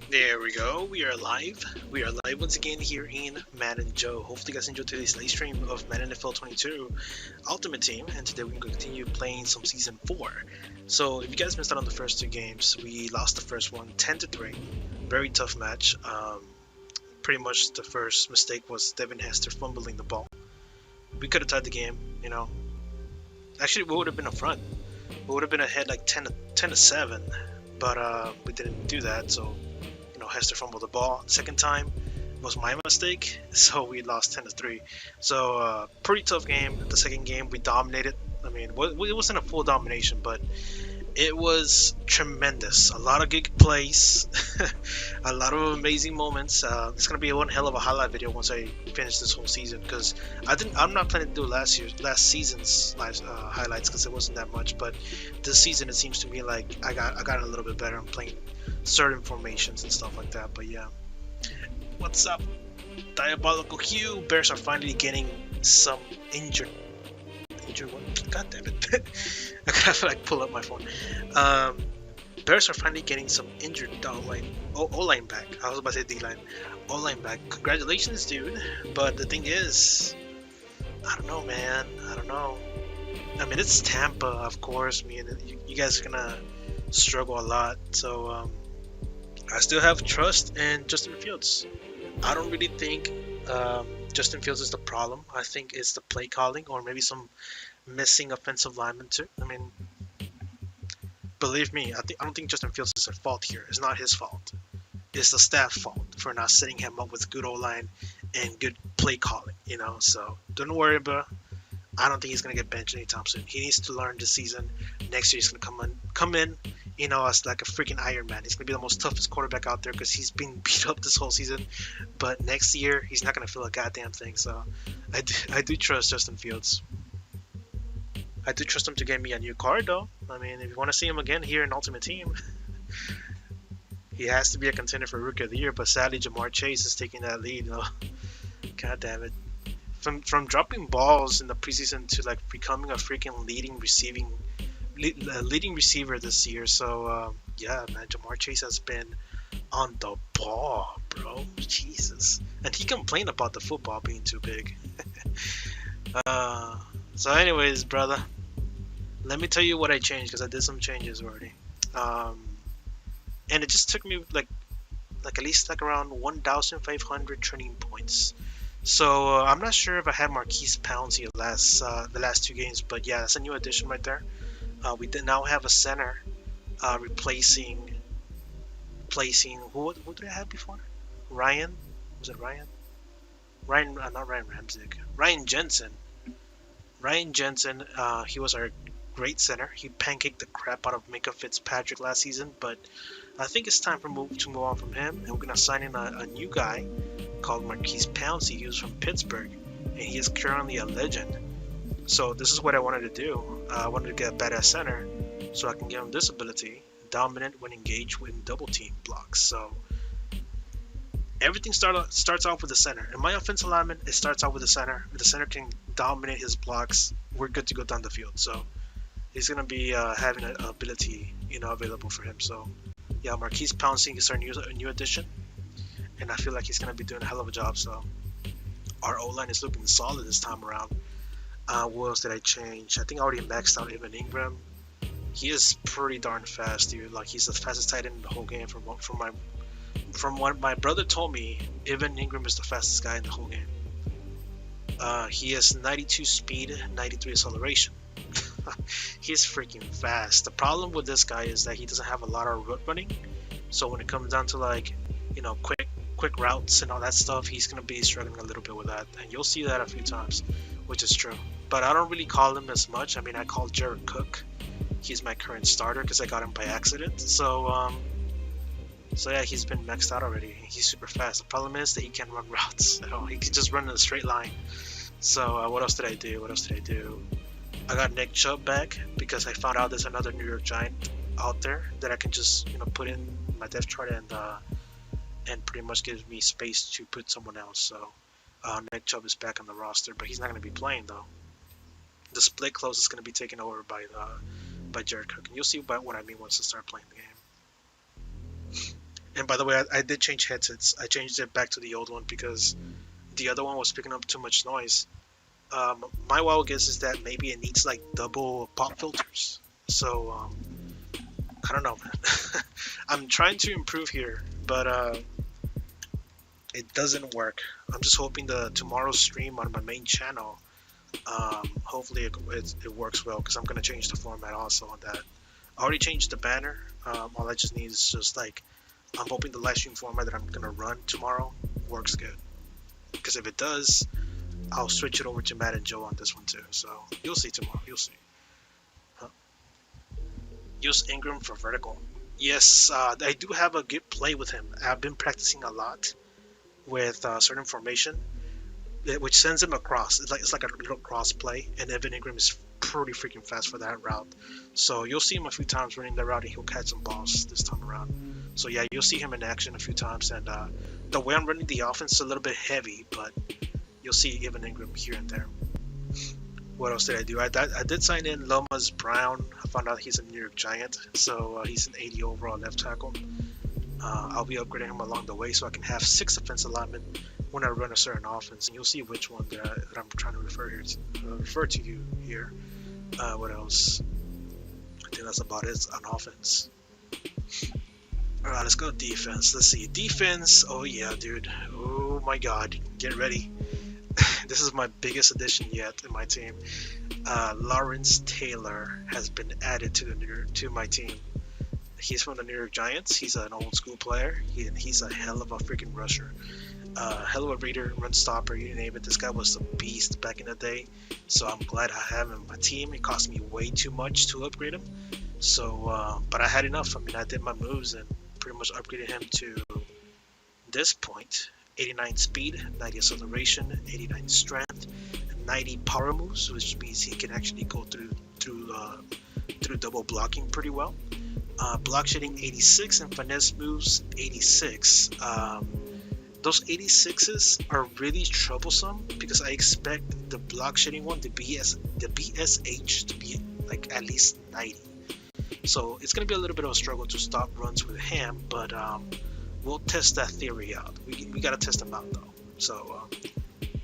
There we go. We are live. We are live once again here in Madden Joe. Hopefully, you guys enjoyed today's live stream of Madden NFL 22 Ultimate Team, and today we're going to continue playing some Season 4. So, if you guys missed out on the first two games, we lost the first one 10-3. Very tough match. Pretty much the first mistake was Devin Hester fumbling the ball. We could have tied the game, you know. Actually, we would have been up front. We would have been ahead like 10-7, but we didn't do that, so. Hester fumbled the ball. Second time was my mistake, so we lost 10-3. So pretty tough game. The second game we dominated. I mean, it wasn't a full domination, but it was tremendous. A lot of good plays, a lot of amazing moments. It's gonna be one hell of a highlight video once I finish this whole season, because I'm not planning to do last season's highlights because it wasn't that much. But this season it seems to me like I got a little bit better. I'm playing certain formations and stuff like that. But yeah, what's up, Diabolical Hugh? Bears are finally getting some injured one. God damn it. I gotta like pull up my phone. Bears are finally getting some injured O-line back. I was about to say D-line. O-line back. Congratulations, dude. But the thing is, I don't know, man. I don't know. I mean, it's Tampa, of course. You guys are gonna struggle a lot. So I still have trust in Justin Fields. I don't really think Justin Fields is the problem. I think it's the play calling, or maybe some missing offensive linemen too. I mean, believe me, I don't think Justin Fields is at fault here. It's not his fault. It's the staff fault for not setting him up with good O-line and good play calling. So don't worry about. I don't think he's gonna get benched anytime soon. He needs to learn this season. Next year he's gonna come in, as like a freaking Iron Man. He's gonna be the most toughest quarterback out there because he's been beat up this whole season. But next year he's not gonna feel a goddamn thing. So I do trust Justin Fields. I do trust him to get me a new card though. I mean, if you want to see him again here in Ultimate Team, he has to be a contender for Rookie of the Year. But sadly, Jamar Chase is taking that lead. God damn it. From dropping balls in the preseason to like becoming a freaking leading receiver this year. So yeah, man, Jamar Chase has been on the ball, bro. Jesus, and he complained about the football being too big. So anyways, brother, let me tell you what I changed, because I did some changes already. And it just took me like at least like around 1,500 training points. So I'm not sure if I had Marquise Pouncey the last two games, but yeah, that's a new addition right there. We did now have a center replacing who did I have before? Ryan? Was it Ryan? Not Ryan Ramczyk. Ryan Jensen. Ryan Jensen, he was our great center. He pancaked the crap out of Minka Fitzpatrick last season, but I think it's time to move on from him, and we're gonna sign in a new guy called Marquise Pouncey. He was from Pittsburgh, and he is currently a legend. So this is what I wanted to do. I wanted to get a badass center, so I can give him this ability: dominant when engaged with double team blocks. So everything starts off with the center. In my offensive lineman, it starts off with the center. If the center can dominate his blocks, we're good to go down the field. So he's gonna be having an ability, available for him. So yeah, Marquise Pouncey is our new addition, and I feel like he's gonna be doing a hell of a job. So our O-line is looking solid this time around. What else did I change? I think I already maxed out Evan Ingram. He is pretty darn fast, dude. Like, he's the fastest tight end in the whole game. From what my brother told me, Evan Ingram is the fastest guy in the whole game. He has 92 speed, 93 acceleration. He's freaking fast. The problem with this guy is that he doesn't have a lot of route running. So when it comes down to like, quick routes and all that stuff, he's gonna be struggling a little bit with that. And you'll see that a few times, which is true. But I don't really call him as much. I mean, I call Jared Cook. He's my current starter because I got him by accident. So yeah, he's been maxed out already. He's super fast. The problem is that he can't run routes. He can just run in a straight line. So what else did I do? I got Nick Chubb back because I found out there's another New York Giant out there that I can just put in my depth chart and pretty much gives me space to put someone else. So Nick Chubb is back on the roster, but he's not going to be playing though. The split close is going to be taken over by Jared Cook, and you'll see what I mean once I start playing the game. And by the way, I did change headsets. I changed it back to the old one because the other one was picking up too much noise. My wild guess is that maybe it needs like double pop filters. So I don't know, man. I'm trying to improve here, but it doesn't work. I'm just hoping the tomorrow's stream on my main channel, hopefully it works well, because I'm gonna change the format also on that. I already changed the banner. All I just need is just like, I'm hoping the live stream format that I'm gonna run tomorrow works good. Because if it does, I'll switch it over to Madden Joe on this one too. So you'll see tomorrow. You'll see. Use Ingram for vertical. Yes, I do have a good play with him. I've been practicing a lot with certain formation, which sends him across. It's like a little cross play, and Evan Ingram is pretty freaking fast for that route. So you'll see him a few times running that route, and he'll catch some balls this time around. So yeah, you'll see him in action a few times, and the way I'm running the offense is a little bit heavy, but you'll see Evan Ingram here and there. What else did I do? I did sign in Lomas Brown. I found out he's a New York Giant, so he's an 80 overall left tackle. I'll be upgrading him along the way so I can have 6 offensive linemen when I run a certain offense, and you'll see which one that I'm trying to refer to you here. What else? I think that's about it on offense. All right, let's go defense. Let's see, defense. Oh yeah, dude. Oh my God, get ready. This is my biggest addition yet in my team. Lawrence Taylor has been added to my team. He's from the New York Giants. He's an old school player. He's a hell of a freaking rusher. Hell of a reader, run stopper, you name it. This guy was a beast back in the day. So I'm glad I have him on my team. It cost me way too much to upgrade him. So, but I had enough. I mean, I did my moves and pretty much upgraded him to this point. 89 speed, 90 acceleration, 89 strength, 90 power moves, which means he can actually go through double blocking pretty well. Block shedding 86 and finesse moves 86. Those 86s are really troublesome because I expect the block shedding one, the BSH, to be like at least 90. So it's gonna be a little bit of a struggle to stop runs with him, but we'll test that theory out. We gotta test him out though. So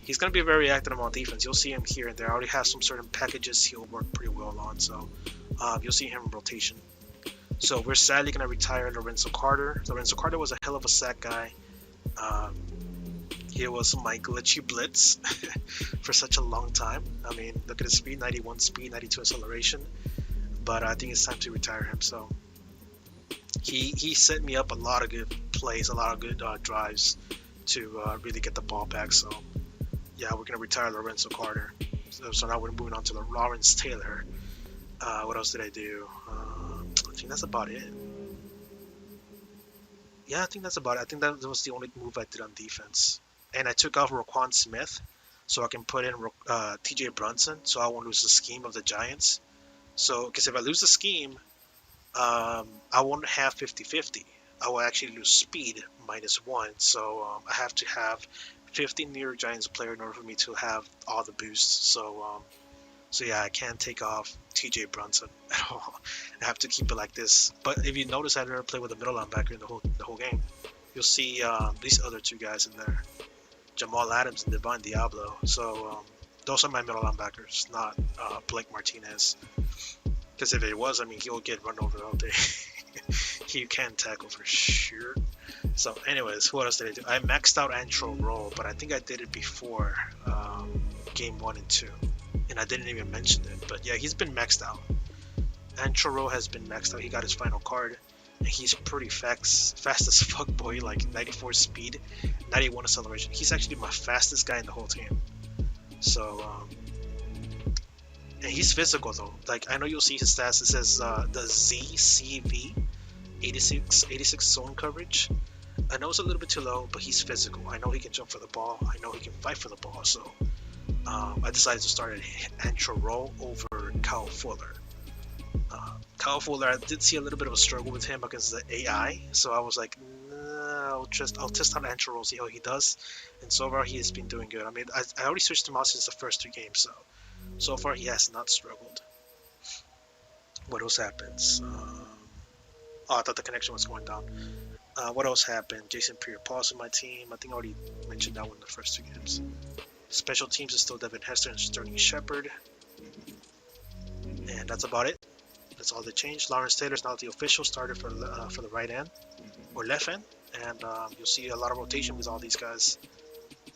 he's gonna be very active on defense. You'll see him here and there. I already have some certain packages he'll work pretty well on. So you'll see him in rotation. So we're sadly gonna retire Lorenzo Carter. Lorenzo Carter was a hell of a sack guy. He was my glitchy blitz for such a long time. I mean, look at his speed, 91 speed, 92 acceleration. But I think it's time to retire him. So he set me up a lot of good plays, a lot of good drives to really get the ball back. So yeah, we're gonna retire Lorenzo Carter. So now we're moving on to the Lawrence Taylor. What else did I do? I think that's about it. Yeah, I think that's about it. I think that was the only move I did on defense. And I took off Saquan Smith so I can put in TJ Brunson so I won't lose the scheme of the Giants. So, because if I lose the scheme, I won't have 50-50. I will actually lose speed -1. So I have to have 50 New York Giants player in order for me to have all the boosts. So yeah, I can't take off TJ Brunson at all. I have to keep it like this. But if you notice, I've never played with a middle linebacker in the whole game. You'll see these other two guys in there, Jamal Adams and Divine Diablo. So those are my middle linebackers, not Blake Martinez. Because if it was, I mean, he'll get run over all day. He can tackle for sure. So anyways, what else did I do? I maxed out Antro Roll, but I think I did it before game 1 and 2. And I didn't even mention it, but yeah, he's been maxed out. Antro Roll has been maxed out. He got his final card, and he's pretty fast as fuck, boy. Like 94 speed, 91 acceleration. He's actually my fastest guy in the whole team. So, and he's physical though. Like I know you'll see his stats. It says the ZCV, 86 zone coverage. I know it's a little bit too low, but he's physical. I know he can jump for the ball. I know he can fight for the ball. So I decided to start at Antro Roll over Kyle Fuller. Kyle Fuller, I did see a little bit of a struggle with him against the AI, so I was like, nah, I'll test out Antro Roll, see how he does. And so far, he has been doing good. I mean, I already switched him out since the first 3 games, so far he has not struggled. What else happens? Oh, I thought the connection was going down. What else happened? Jason Pierre-Paul's on my team. I think I already mentioned that one in the first 2 games. Special teams is still Devin Hester and Sterling Shepard. And that's about it. That's all they changed. Lawrence Taylor is now the official starter for the right end or left end, and you'll see a lot of rotation with all these guys.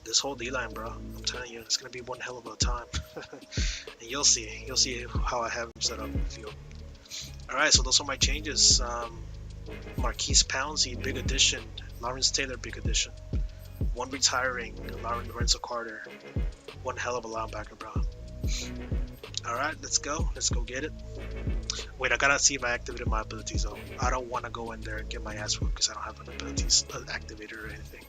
This whole D-line, bro, I'm telling you, it's gonna be one hell of a time. And you'll see how I have him set up in the field. All right, so those are my changes. Marquise Pouncey, big addition. Lawrence Taylor, big addition. One retiring, Lorenzo Carter. One hell of a linebacker, bro. All right, let's go get it. Wait, I gotta see if I activated my abilities though. I don't want to go in there and get my ass whooped because I don't have an abilities activated or anything.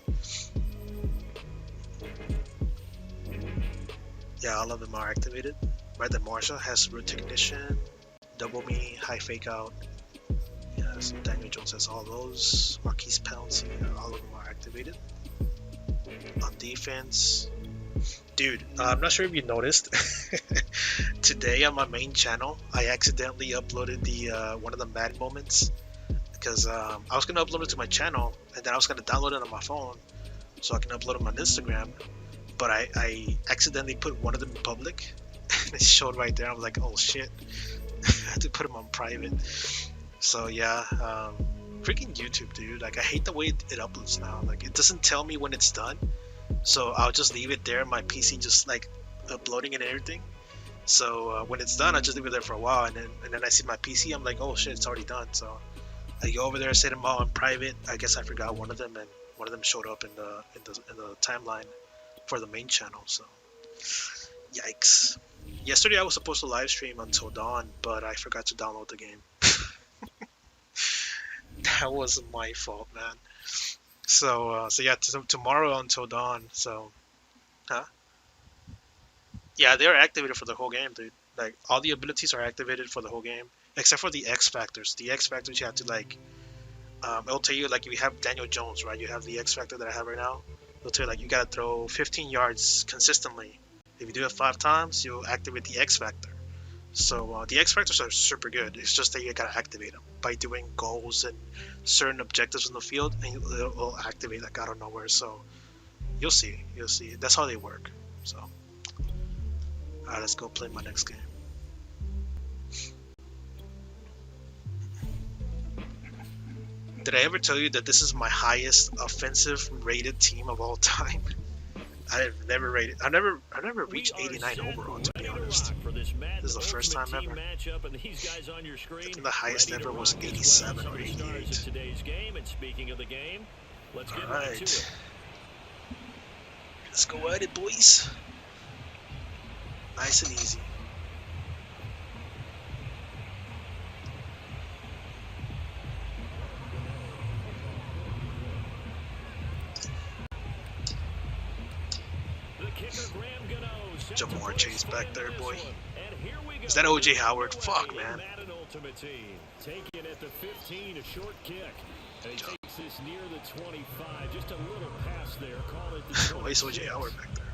Yeah, all of them are activated. Brandon Marshall has root technician, double me, high fake out. Yes, Daniel Jones has all those. Marquise Pouncey, all of them are activated. On defense, dude, I'm not sure if you noticed. Today on my main channel, I accidentally uploaded the one of the Madden moments because I was gonna upload it to my channel and then I was gonna download it on my phone so I can upload them on Instagram. But I accidentally put one of them in public, and it showed right there. I was like, oh shit, I had to put them on private. So yeah, freaking YouTube, dude. Like I hate the way it uploads now. Like it doesn't tell me when it's done. So I'll just leave it there, my PC just like uploading and everything. So when it's done, I just leave it there for a while, and then I see my PC. I'm like, oh shit, it's already done. So I go over there, set them all on private. I guess I forgot one of them, and one of them showed up in the timeline for the main channel. So yikes. Yesterday I was supposed to live stream until dawn, but I forgot to download the game. That was my fault, man. So yeah, tomorrow until dawn. So, yeah, they're activated for the whole game, dude. Like all the abilities are activated for the whole game, except for the X Factors. The X Factors you have to like, it'll tell you like if you have Daniel Jones, right? You have the X Factor that I have right now. It'll tell you like you gotta throw 15 yards consistently. If you do it 5 times, you'll activate the X Factor. So the X Factors are super good. It's just that you gotta activate them by doing goals and certain objectives in the field, and it'll activate like out of nowhere. So you'll see. That's how they work. So alright, let's go play my next game. Did I ever tell you that this is my highest offensive rated team of all time? I've never reached 89 overall, to be honest. This is the first time ever. I think the highest ever was 87 or 88. Alright. Let's go at it, boys. Nice and easy. Jamar Chase back there, boy. Is that OJ Howard? Fuck, man. Taking at the 15, a short kick. And he takes this near the 25. Just a little pass there. Call it the why is OJ Howard back there?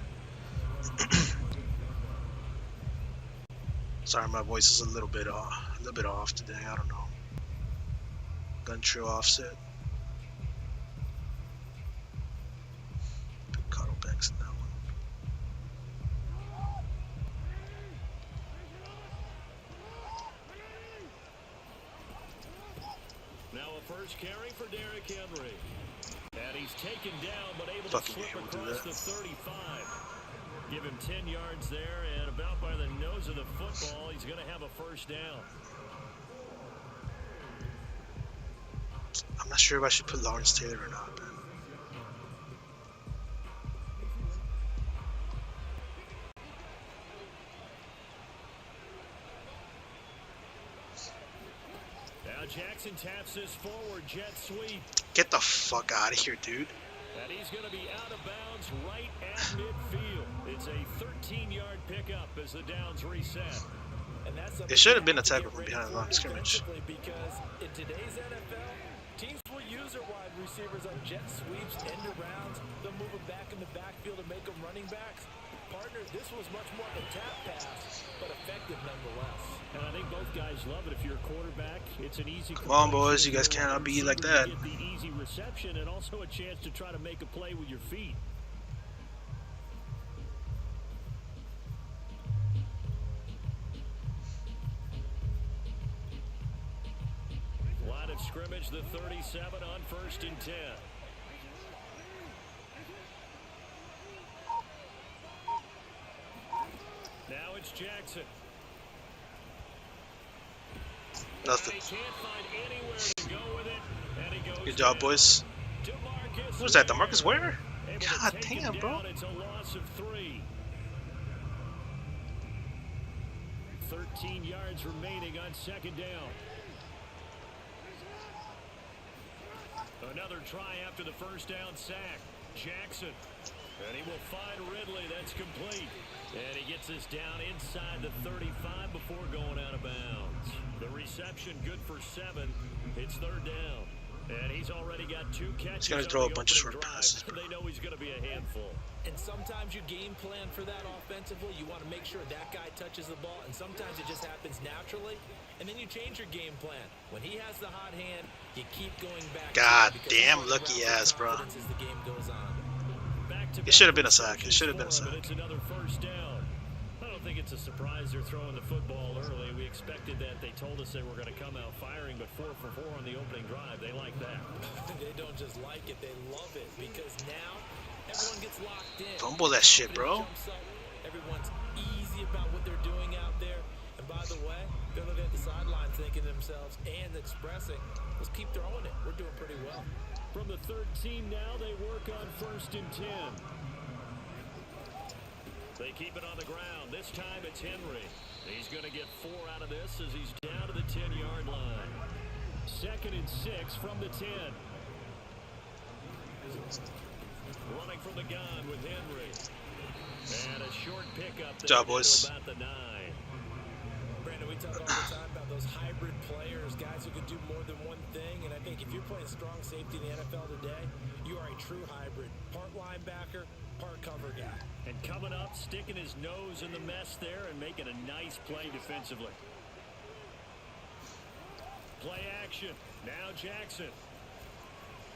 Sorry, my voice is a little bit off today. I don't know. Gun true offset. Big Carl Banks in that one. Now a first carry for Derrick Henry. And he's taken down, but able to slip across the 35. Give him 10 yards there, and about by the nose of the football, he's going to have a first down. I'm not sure if I should put Lawrence Taylor or not, man. Now Jackson taps this forward jet sweep. Get the fuck out of here, dude. And he's going to be out of bounds right at midfield. It's a 13-yard pickup as the downs reset. And it should have been a tackle from behind the line of scrimmage. Because in today's NFL, teams will use their wide receivers on jet sweeps, end arounds. They'll move them back in the backfield and make them running backs. partner, this was much more of a tap pass, but effective nonetheless. And I think both guys love it. If you're a quarterback, it's an easy. Come on, boys, you guys cannot be like that. Get the easy reception and also a chance to try to make a play with your feet. Line of scrimmage, the 37 on 1st and 10. Now it's Jackson. Nothing. He can't find anywhere to go with it, and he goes Good job, boys. What was that? DeMarcus Ware? God damn, bro. It's a loss of 3. 13 yards remaining on 2nd down. Another try after the 1st down sack. Jackson. And he will find Ridley. That's complete. And he gets this down inside the 35 before going out of bounds. The reception good for 7. It's 3rd down. And he's already got 2 catches. He's going to throw a bunch of short passes. They know he's going to be a handful. And sometimes you game plan for that offensively. You want to make sure that guy touches the ball, and sometimes it just happens naturally. And then you change your game plan. When he has the hot hand, you keep going back. God damn, lucky ass, bro. As the game goes on. It should have been a sack. It should have been a sack. It's another 1st down. I don't think it's a surprise they're throwing the football early. We expected that. They told us they were going to come out firing, but 4 for 4 on the opening drive. They like that. They don't just like it, they love it, because now everyone gets locked in. Fumble that shit, bro. Everyone's easy about what they're doing out there. And by the way, they're looking at the sideline thinking to themselves and expressing, let's keep throwing it. We're doing pretty well. From the 13 now, they work on 1st and 10. They keep it on the ground. This time it's Henry. He's going to get 4 out of this as he's down to the 10-yard line. 2nd and 6 from the 10. Running from the gun with Henry. And a short pickup. Good job, boys. About the 9. Brandon, we talk all the time about those hybrid players, guys who can do more than one thing. And I think if you're playing strong safety in the NFL today, you are a true hybrid. Part linebacker, part cover guy. And coming up, sticking his nose in the mess there and making a nice play defensively. Play action. Now Jackson.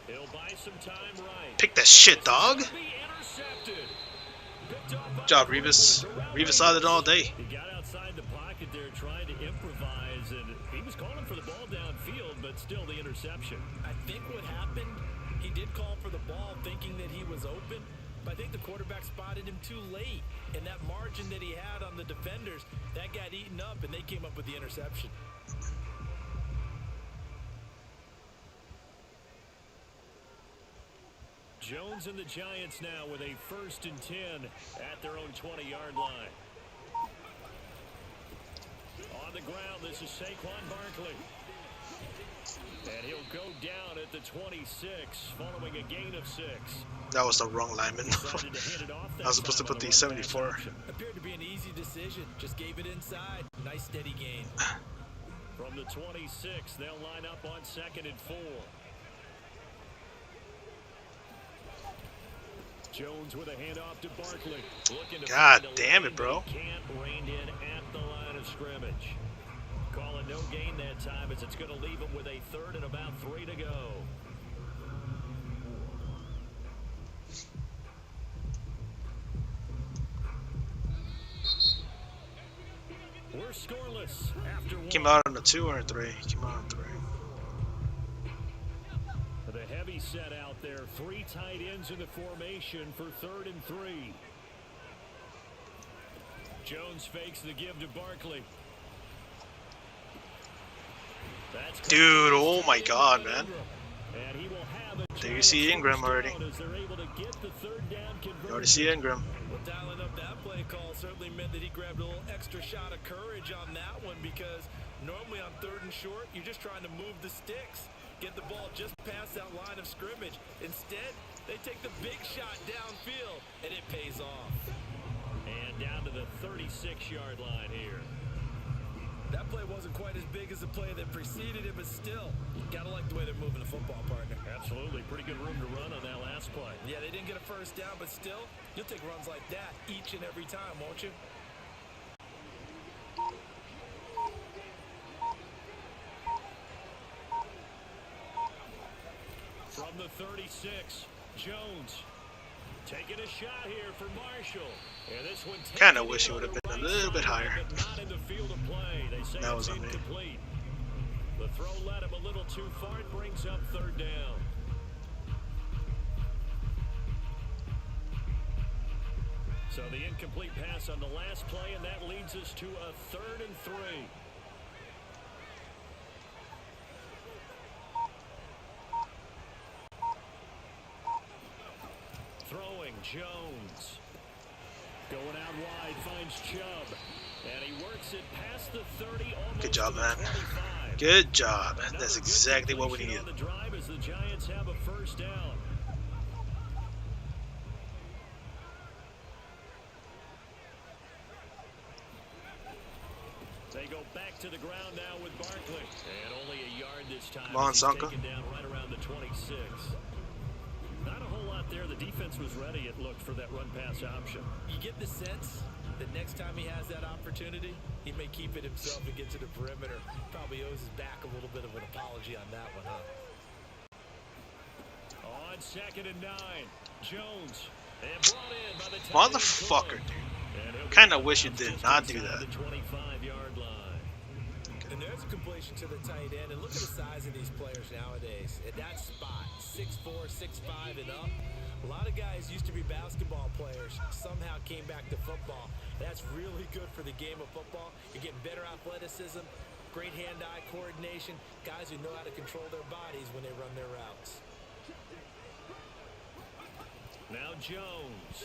He'll buy some time right. Pick that shit, dog. Good job, Revis. Revis saw it all day. He got outside the pocket there trying to improvise, and he was calling for the ball downfield, but still the interception. I think what happened, he did call for the ball thinking that he was open, but I think the quarterback spotted him too late. And that margin that he had on the defenders, that got eaten up, and they came up with the interception. Jones and the Giants now with a 1st and 10 at their own 20-yard line. On the ground, this is Saquan Barkley. And he'll go down at the 26, following a gain of 6. That was the wrong lineman. I was supposed to put the 74. Appeared to be an easy decision. Just gave it inside. Nice steady gain. From the 26, they'll line up on 2nd and 4. Jones with a handoff to Barkley. God damn it, bro. Can't rein in at the line of scrimmage. Calling no gain that time as it's going to leave him with a 3rd and about 3 to go. We're scoreless after 1. Came out on a 2 or a 3. Came out on 3. The heavy set out there. 3 tight ends in the formation for 3rd and 3. Jones fakes the give to Barkley. Dude, oh my god, man. There you see Ingram already. You already see Ingram. Well, dialing up that play call certainly meant that he grabbed a little extra shot of courage on that one, because normally on 3rd and short, you're just trying to move the sticks, get the ball just past that line of scrimmage. Instead, they take the big shot downfield, and it pays off. And down to the 36-yard line here. That play wasn't quite as big as the play that preceded it, but still, Gotta like the way they're moving the football, partner. Absolutely. Pretty good room to run on that last play. Yeah, they didn't get a first down, but still, you'll take runs like that each and every time, won't you? From the 36, Jones taking a shot here for Marshall. And this one kind of wish it would have been a little bit higher. Not in the field of play. They say That was it's on me. incomplete. The throw led him a little too far. It brings up third down. So the incomplete pass on the last play, and that leads us to a 3rd and 3. Throwing, Jones. Going out wide, finds Chubb. And he works it past the 30, almost Good job, to the man. 25. Good job. Another That's good exactly what we completion needed. on the drive as the Giants have a first down. They go back to the ground now with Barkley. And only a yard this time. Come on, He's Sanka. taken down right around the 26. Not a whole lot there. The defense was ready, it looked, for that run-pass option. You get the sense that next time he has that opportunity, he may keep it himself and get to the perimeter. Probably owes his back a little bit of an apology on that one, huh? On 2nd and 9, Jones. And brought in by the tight end Motherfucker, Cook. dude. And he'll get Kinda it wish you out did just not do inside that. the 25-yard line. And there's a completion to the tight end. And look at the size of these players nowadays. At that spot, 6'4", 6'5", and up. A lot of guys used to be basketball players, somehow came back to football. That's really good for the game of football. You're getting better athleticism, great hand-eye coordination, guys who know how to control their bodies when they run their routes. Now Jones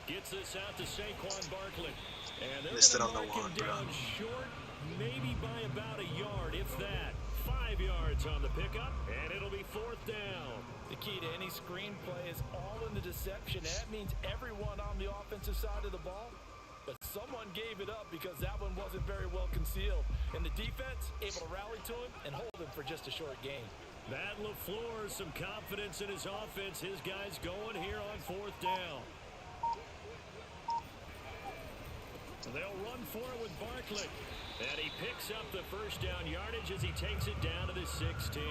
gets this out to Saquan Barkley. And they're Missed it gonna on the mark him one, bro. down short, maybe by about a yard, if that. 5 yards on the pickup, and it'll be 4th down. The key to any screen play is all in the deception. That means everyone on the offensive side of the ball, but someone gave it up because that one wasn't very well concealed. And the defense able to rally to him and hold him for just a short gain. Matt LaFleur, some confidence in his offense. His guys going here on 4th down. They'll run for it with Barkley. And he picks up the first down yardage as he takes it down to the 16.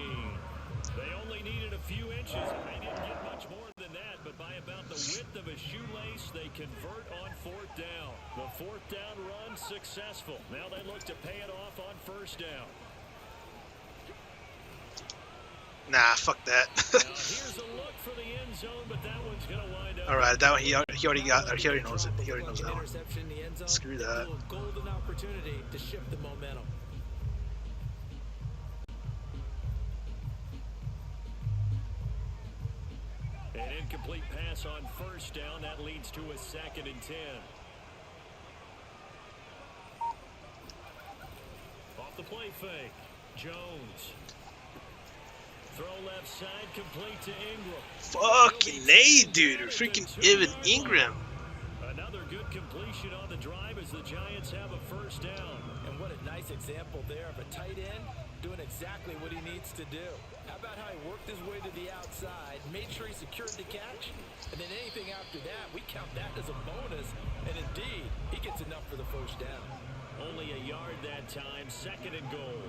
They only needed a few inches. They didn't get much more than that, but by about the width of a shoelace, they convert on 4th down. The 4th down run successful. Now they look to pay it off on 1st down. Nah, fuck that. Now here's a look for the end zone, but that one's going to wind up. All right, that one he already got. He already knows it. He already knows that one. Interception in the end zone. Screw that. A golden opportunity to shift the momentum. An incomplete pass on 1st down. That leads to a 2nd and 10. Off the play fake. Jones. Throw left side, complete to Ingram. Fucking A, dude. Freaking Evan Ingram. Another good completion on the drive as the Giants have a 1st down. And what a nice example there of a tight end doing exactly what he needs to do. How about how he worked his way to the outside, made sure he secured the catch, and then anything after that, we count that as a bonus. And indeed, he gets enough for the 1st down. Only a yard that time, 2nd and goal.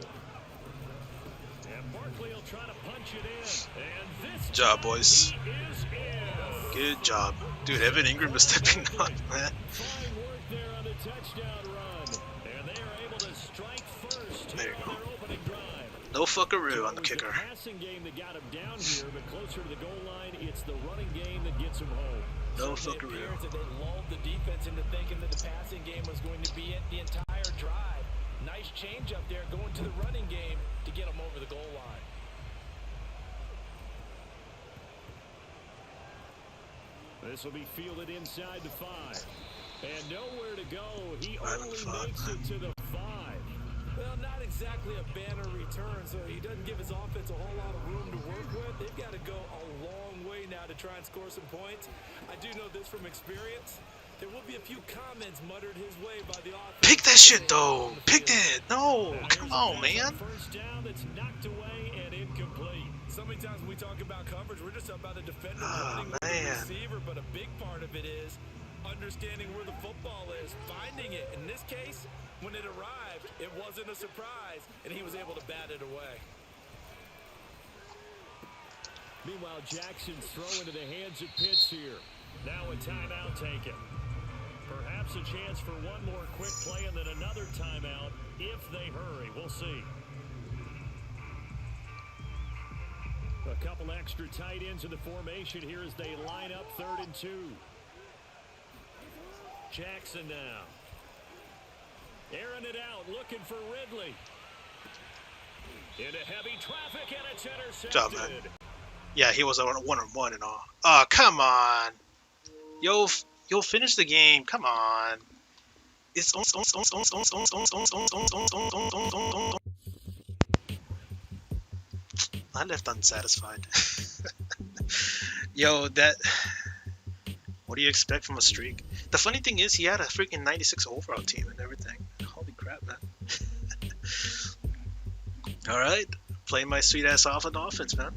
And Barkley will try to punch it in. And this Good job, boys. he is in. Good job. Dude, Evan Ingram is stepping up, man. Fine work there on the touchdown run. And they are able to strike first There you here go. on their opening drive. No fuckaroo on the It was kicker. the passing game that got him down here, but closer to the goal line, it's the running game that gets him home. No Certainly fuckaroo. appears that they lulled the defense into thinking that the passing game was going to be it the entire drive. Nice change up there going to the running game to get them over the goal line. This will be fielded inside the 5. And nowhere to go. He Right on the only 5, makes man. it to the 5. Well, not exactly a banner return, so he doesn't give his offense a whole lot of room to work with. They've got to go a long way now to try and score some points. I do know this from experience. There will be a few comments muttered his way by the offense. Pick that shit though. Pick it. No, come on, man. First down that's knocked away and incomplete. So many times when we talk about coverage, we're just talking about the defender Oh, running with the man. receiver, but a big part of it is understanding where the football is, finding it. In this case, when it arrived, it wasn't a surprise, and he was able to bat it away. Meanwhile, Jackson's throw into the hands of Pitts here. Now a timeout taken. Perhaps a chance for one more quick play and then another timeout if they hurry. We'll see. A couple extra tight ends in the formation here as they line up 3rd and 2. Jackson now. Airing it out, looking for Ridley. Into heavy traffic and it's intercepted. Good job, man. Yeah, he was a 1-on-1 and all. Oh, come on. Yo, finish the game. Come on. It's I left unsatisfied. Yo, that. What do you expect from a streak? The funny thing is, he had a freaking 96 overall team and everything. Holy crap, man. All right, playing my sweet ass off on offense, man.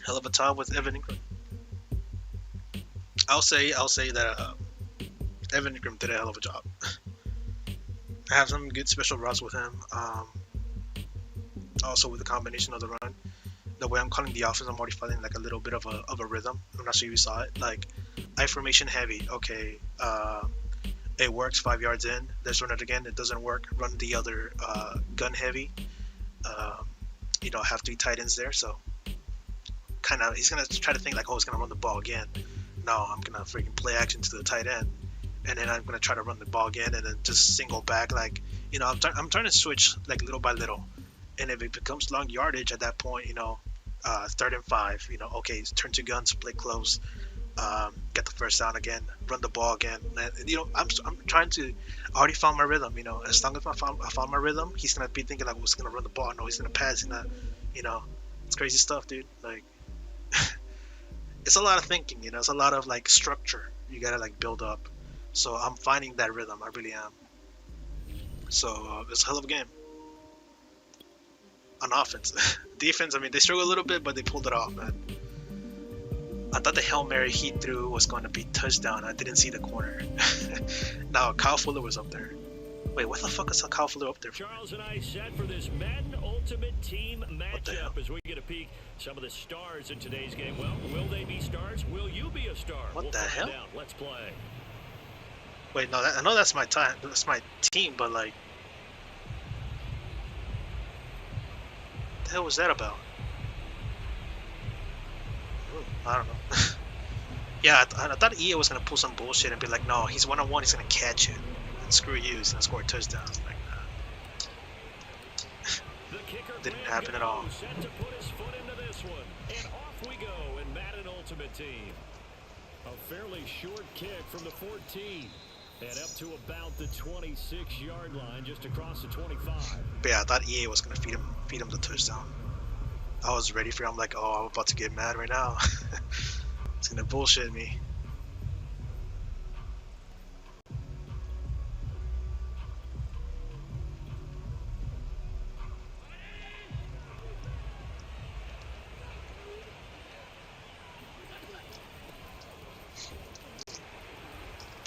Hell of a time with Evan Ingram. I'll say that Evan Ingram did a hell of a job. I have some good special routes with him. Also with the combination of the run. The way I'm calling the offense, I'm already finding like a little bit of a rhythm. I'm not sure you saw it. Like, I formation heavy. Okay, it works 5 yards in. Let's run it again. It doesn't work. Run the other gun heavy. Have 3 tight ends there. So kind of he's gonna try to think like, oh, he's gonna run the ball again. No, I'm gonna freaking play action to the tight end, and then I'm gonna try to run the ball again, and then just single back. Like, I'm trying to switch like little by little. And if it becomes long yardage at that point, 3rd and 5, okay, turn to guns, play close, get the first down again, run the ball again. And, I'm trying to. I already found my rhythm. As long as I found my rhythm, he's gonna be thinking like, well, he's gonna run the ball. No, he's gonna pass. He's gonna, it's crazy stuff, dude. Like, it's a lot of thinking. It's a lot of like structure. You gotta like build up. So I'm finding that rhythm. I really am. So it's a hell of a game. On offense. Defense, I mean, they struggled a little bit, but they pulled it off, man. I thought the Hail Mary he threw was going to be touchdown. I didn't see the corner. Now, Kyle Fuller was up there. Wait, what the fuck is Kyle Fuller up there for? Charles and I set for this Madden Ultimate Team matchup as we get a peek some of the stars in today's game. Well, will they be stars? Will you be a star? What the hell? Out. Let's play. Wait, no, I know that's my time. That's my team, but like, what the hell was that about? I don't know. Yeah, I thought EA was gonna pull some bullshit and be like, no, he's 1-on-1, he's gonna catch it. And screw you, he's gonna score a touchdown. Like, didn't happen at all. Set to put his foot into this one. And off we go in Madden Ultimate Team. A fairly short kick from the 14. And up to about the 26-yard line, just across the 25. But yeah, I thought EA was gonna feed him the touchdown. I was ready for him. I'm like, oh, I'm about to get mad right now. It's gonna bullshit me.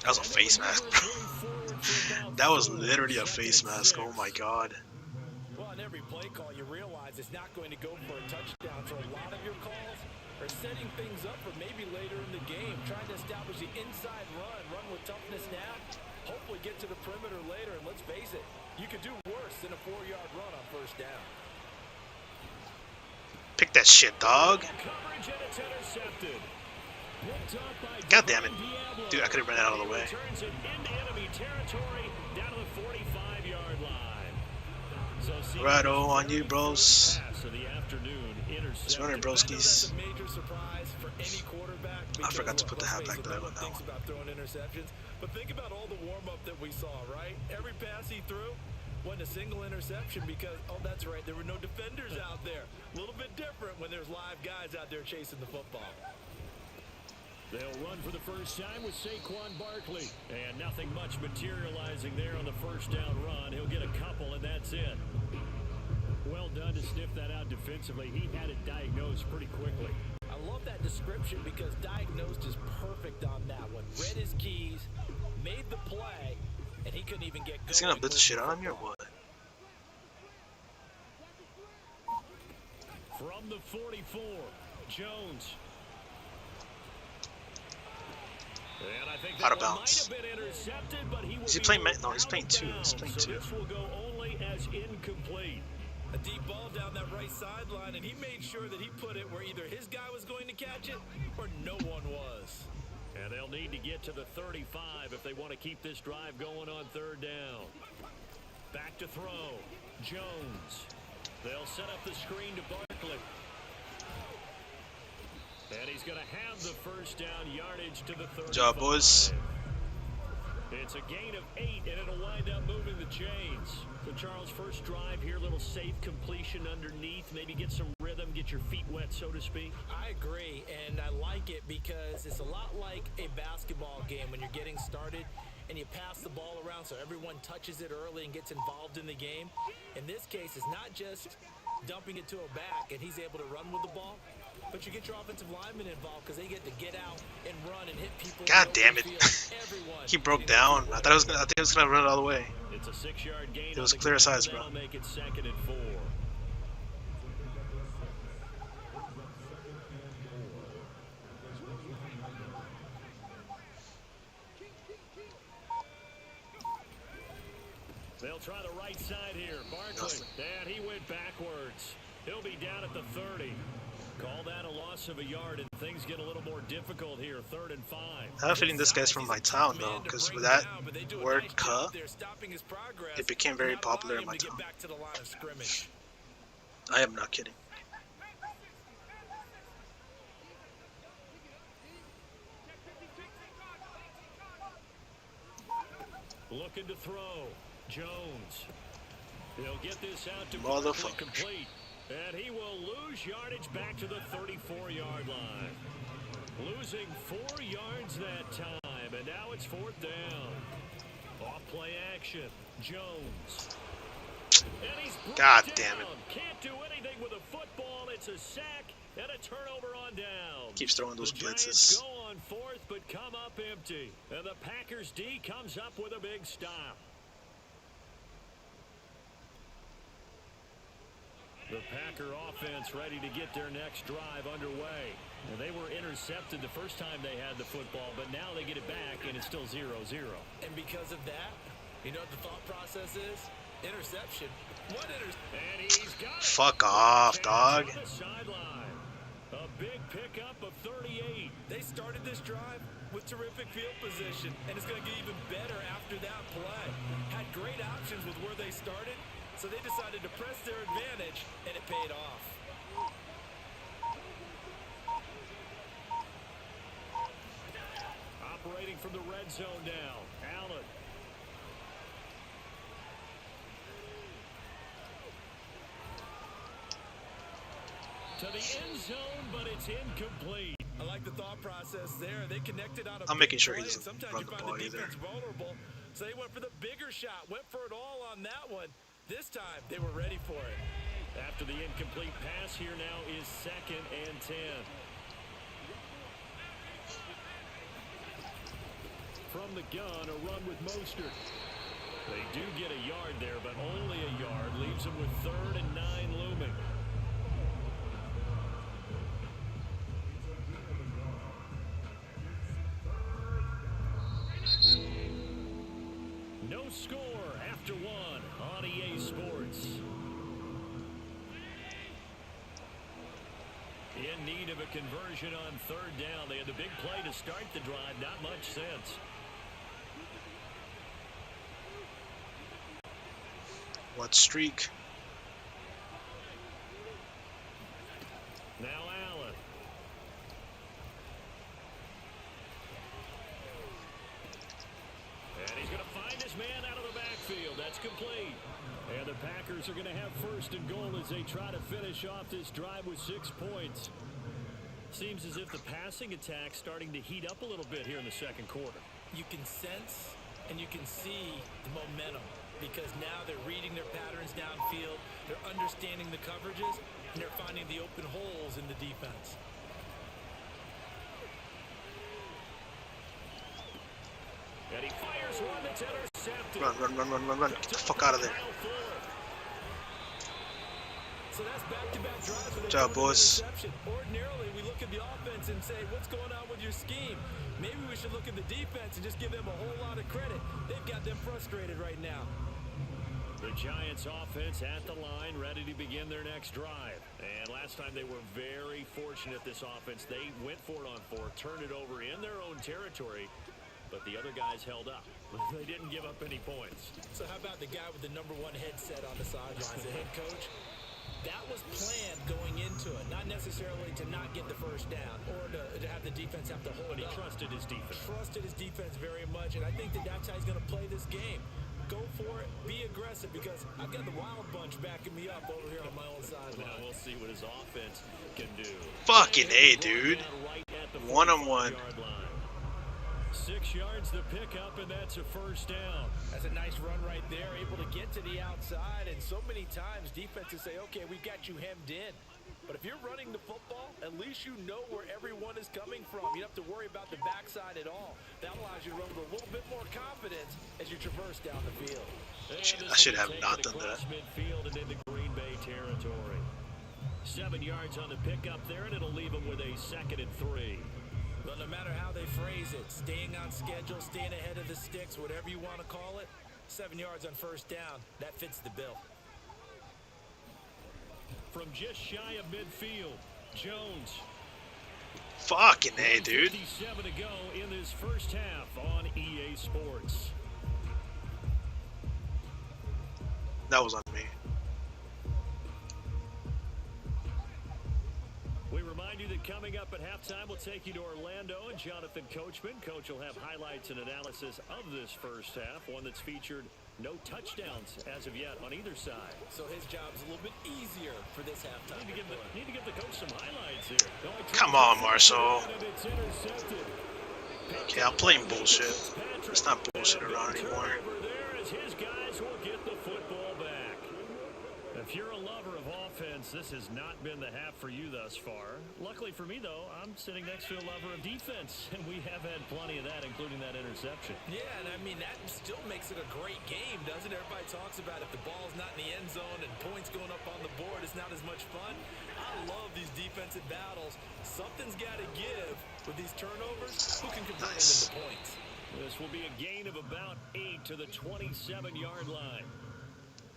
That was a face mask, bro. That was literally a face mask. Oh my god. Well, on every play call, you realize it's not going to go for a touchdown. So a lot of your calls are setting things up for maybe later in the game, trying to establish the inside run with toughness now, hopefully get to the perimeter later. And let's face it, you could do worse than a 4-yard run on first down. Pick that shit, dog. Coverage and it's intercepted. God damn it. Dude, I could have run that out of the way. Turns it into enemy territory down to the 45-yard line. So Righto on you, bros. pass of the afternoon Let's run it, broskies. That's a major surprise for any quarterback. I forgot to put the let's halfback face it, there no on one that thinks one. about throwing interceptions, but think about all the warm-up that we saw, right? Every pass he threw wasn't a single interception because, oh, that's right, there were no defenders out there. A little bit different when there's live guys out there chasing the football. They'll run for the first time with Saquan Barkley. And nothing much materializing there on the first down run. He'll get a couple, and that's it. Well done to sniff that out defensively. He had it diagnosed pretty quickly. I love that description because diagnosed is perfect on that one. Read his keys, made the play, and he couldn't even get going. He's gonna blitz the shit on me or what? From the 44, Jones. And I think Out of that bounds. might have been intercepted, but he will Is he be playing? ruled No, he's out playing of two. He's bounds. playing So two. this will go only as incomplete. A deep ball down that right sideline, and he made sure that he put it where either his guy was going to catch it or no one was. And they'll need to get to the 35 if they want to keep this drive going on third down. Back to throw. Jones. They'll set up the screen to Barkley. And he's going to have the first down yardage to the 35. Good job, boys. It's a gain of 8, and it'll wind up moving the chains. So, Charles, first drive here, little safe completion underneath. Maybe get some rhythm, get your feet wet, so to speak. I agree, and I like it because it's a lot like a basketball game when you're getting started and you pass the ball around so everyone touches it early and gets involved in the game. In this case, it's not just dumping it to a back and he's able to run with the ball, but you get your offensive linemen involved because they get to get out and run and hit people. God damn it. He broke down. I think it was gonna run it all the way. It's a 6-yard gain. It was clear size, bro. That'll make it 2nd and 4. They'll try the right side here. Barkley, and he went backwards. He'll be down at the 30. Call that a loss of a yard, and things get a little more difficult here. 3rd and 5. I have a feeling this guy's from my town though, because with that word "cuh," it became very popular in my town. I am not kidding. Looking to throw. Jones. He'll get this out to Motherfucker. complete. And he will lose yardage back to the 34-yard line. Losing 4 yards that time, and now it's 4th down. Off play action. Jones. And he's God brought damn it. down. Can't do anything with a football. It's a sack and a turnover on down. Keeps throwing those The Giants blitzes. go on 4th, but come up empty. And the Packers D comes up with a big stop. The Packer offense ready to get their next drive underway. And they were intercepted the first time they had the football, but now they get it back, and it's still 0-0. And because of that, you know what the thought process is? Interception. What interception? And he's got it. Fuck off, dog. On the sideline. A big pickup of 38. They started this drive with terrific field position, and it's going to get even better after that play. Had great options with where they started, so they decided to press their advantage, and it paid off. Operating from the red zone now. Allen. To the end zone, but it's incomplete. I like the thought process there. They connected on a I'm making big sure he play, and doesn't sometimes run you the find ball the either. defense vulnerable, so they went for the bigger shot, went for it all on that one. This time, they were ready for it. After the incomplete pass, here now is 2nd and 10. From the gun, a run with Mostert. They do get a yard there, but only a yard. Leaves them with 3rd and 9 looming. No score after 1 on EA Sports. In need of a conversion on 3rd down. They had the big play to start the drive. Not much sense. What streak? Now Allen. And he's going to find his man out of the backfield. That's complete. And the Packers are going to have 1st and goal as they try to finish off this drive with 6 points. Seems as if the passing attack's starting to heat up a little bit here in the second quarter. You can sense and you can see the momentum because now they're reading their patterns downfield, they're understanding the coverages, and they're finding the open holes in the defense. And he fires one that's intercepted. Run. Get the fuck out of there. So that's back-to-back drives. Good job, boys. Ordinarily, we look at the offense and say, what's going on with your scheme? Maybe we should look at the defense and just give them a whole lot of credit. They've got them frustrated right now. The Giants offense at the line, ready to begin their next drive. And last time they were very fortunate, this offense. They went for it on fourth, turned it over in their own territory, but the other guys held up. They didn't give up any points. So how about the guy with the #1 headset on the sidelines, the head coach? That was planned going into it, not necessarily to not get the first down or to have the defense have to hold But he up. trusted his defense. Trusted his defense very much, and I think that's how he's going to play this game. Go for it, be aggressive, because I've got the wild bunch backing me up over here on my own sideline. Now we'll see what his offense can do. Fucking A, dude. One-on-one. 6 yards the pickup, and that's a first down. That's a nice run right there, able to get to the outside, and so many times defenses say, okay, we've got you hemmed in. But if you're running the football, at least you know where everyone is coming from. You don't have to worry about the backside at all. That allows you to run with a little bit more confidence as you traverse down the field. I should have not done that. Midfield and into Green Bay territory. 7 yards on the pickup there, and it'll leave them with a 2nd and 3. But no matter how they phrase it, staying on schedule, staying ahead of the sticks, whatever you want to call it, 7 yards on first down, that fits the bill. From just shy of midfield, Jones. Fucking A, dude. 57 to go in this first half on EA Sports. That was on me. We remind you that coming up at halftime, we'll take you to Orlando and Jonathan Coachman. Coach will have highlights and analysis of this first half, one that's featured no touchdowns as of yet on either side. So his job's a little bit easier for this halftime. Need to give the coach some highlights here. Come on, Marcel. Okay, I'm playing bullshit. It's not bullshit around anymore. There as his guys will get the football back. If you're a lover of offense, this has not been the half for you thus far. Luckily for me, though, I'm sitting next to a lover of defense, and we have had plenty of that, including that interception. Yeah, and I mean, that still makes it a great game, doesn't it? Everybody talks about if the ball's not in the end zone and points going up on the board, it's not as much fun. I love these defensive battles. Something's got to give with these turnovers. Who can convert them into points? This will be a gain of about 8 to the 27-yard line.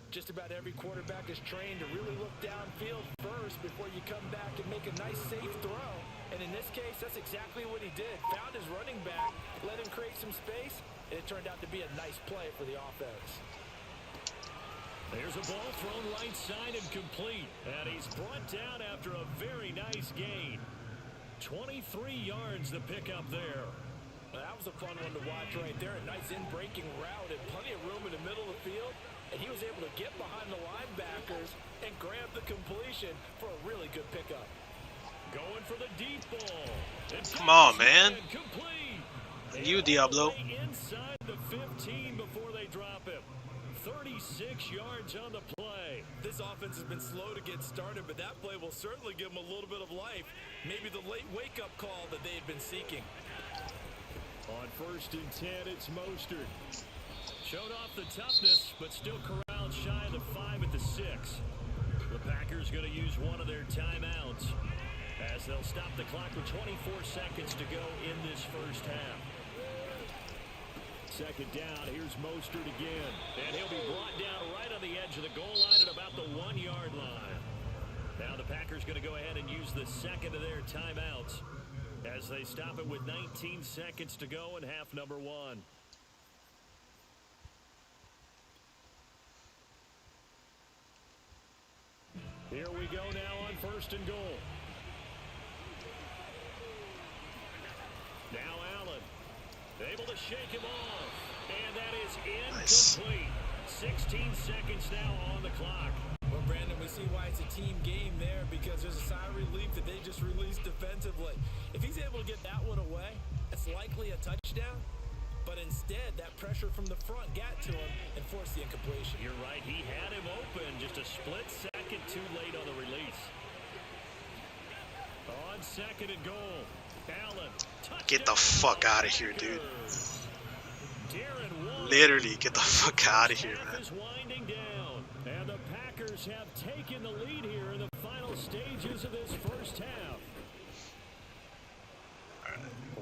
Just about every quarterback is trained to really look downfield first before you come back and make a nice, safe throw. And in this case, that's exactly what he did. Found his running back, let him create some space, and it turned out to be a nice play for the offense. There's a ball thrown right side and complete. And he's brought down after a very nice gain. 23 yards the pickup there. Well, that was a fun one to watch right there. A nice in-breaking route and plenty of room in the middle of the field. And he was able to get behind the linebackers and grab the completion for a really good pickup. Going for the deep ball. Come on, man. Complete. You, Diablo. Inside the 15 before they drop him. 36 yards on the play. This offense has been slow to get started, but that play will certainly give them a little bit of life. Maybe the late wake-up call that they had been seeking. On 1st and 10, it's Mostert. Showed off the toughness, but still corralled shy of the 5 at the 6. The Packers going to use one of their timeouts as they'll stop the clock with 24 seconds to go in this first half. 2nd down, here's Mostert again. And he'll be brought down right on the edge of the goal line at about the 1-yard line. Now the Packers going to go ahead and use the 2nd of their timeouts as they stop it with 19 seconds to go in half number 1. Here we go now on 1st and goal. Now Allen, able to shake him off, and that is incomplete. Nice. 16 seconds now on the clock. Well, Brandon, and we see why it's a team game there, because there's a sigh of relief that they just released defensively. If he's able to get that one away, it's likely a touchdown. But instead, that pressure from the front got to him and forced the incompletion. You're right. He had him open. Just a split second too late on the release. On second and goal. Allen. Get the fuck out of here, dude. Literally, get the fuck out of here, man. Winding down, and the Packers have taken the lead here in the final stages of this first half.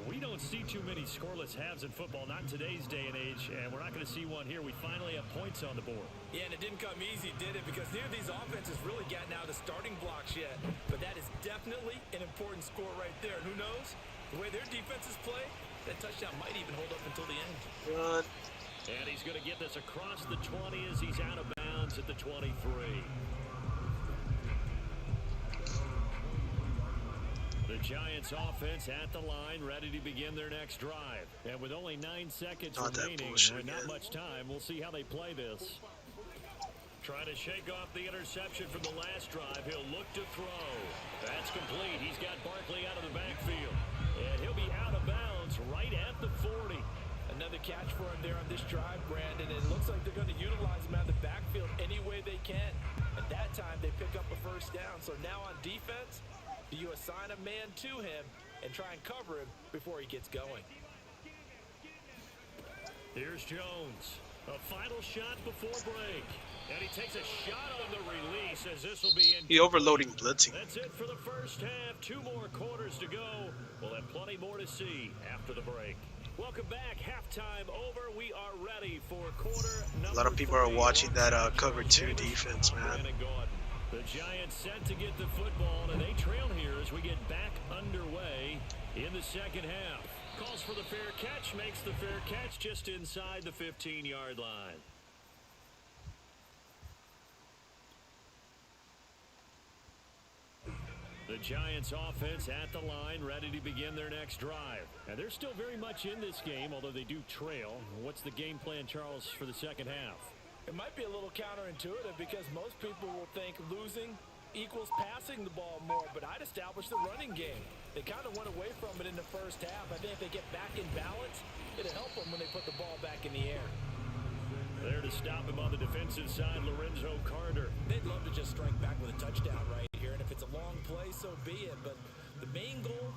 We don't see too many scoreless halves in football, not in today's day and age, and we're not going to see one here. We finally have points on the board. Yeah, and it didn't come easy, did it? Because neither of these offenses really gotten out of the starting blocks yet. But that is definitely an important score right there. And who knows? The way their defenses play, that touchdown might even hold up until the end. Run. And he's going to get this across the 20 as he's out of bounds at the 23. The Giants offense at the line, ready to begin their next drive. And with only 9 seconds remaining and not much time, we'll see how they play this. Trying to shake off the interception from the last drive. He'll look to throw. That's complete. He's got Barkley out of the backfield. And he'll be out of bounds right at the 40. Another catch for him there on this drive, Brandon. It looks like they're going to utilize him out of the backfield any way they can. At that time, they pick up a first down. So now on defense, do you assign a man to him and try and cover him before he gets going? Here's Jones. A final shot before break. And he takes a shot on the release as this will be in. He overloading blitzing. That's it for the first half. 2 more quarters to go. We'll have plenty more to see after the break. Welcome back. Halftime over. We are ready for quarter number 3. A lot of people are watching that cover 2 defense, man. The Giants set to get the football, and they trail here as we get back underway in the second half. Calls for the fair catch, makes the fair catch just inside the 15-yard line. The Giants offense at the line, ready to begin their next drive. And they're still very much in this game, although they do trail. What's the game plan, Charles, for the second half? It might be a little counterintuitive because most people will think losing equals passing the ball more, but I'd establish the running game. They kind of went away from it in the first half. I think if they get back in balance, it'll help them when they put the ball back in the air. There to stop him on the defensive side, Lorenzo Carter. They'd love to just strike back with a touchdown right here, and if it's a long play, so be it. But the main goal,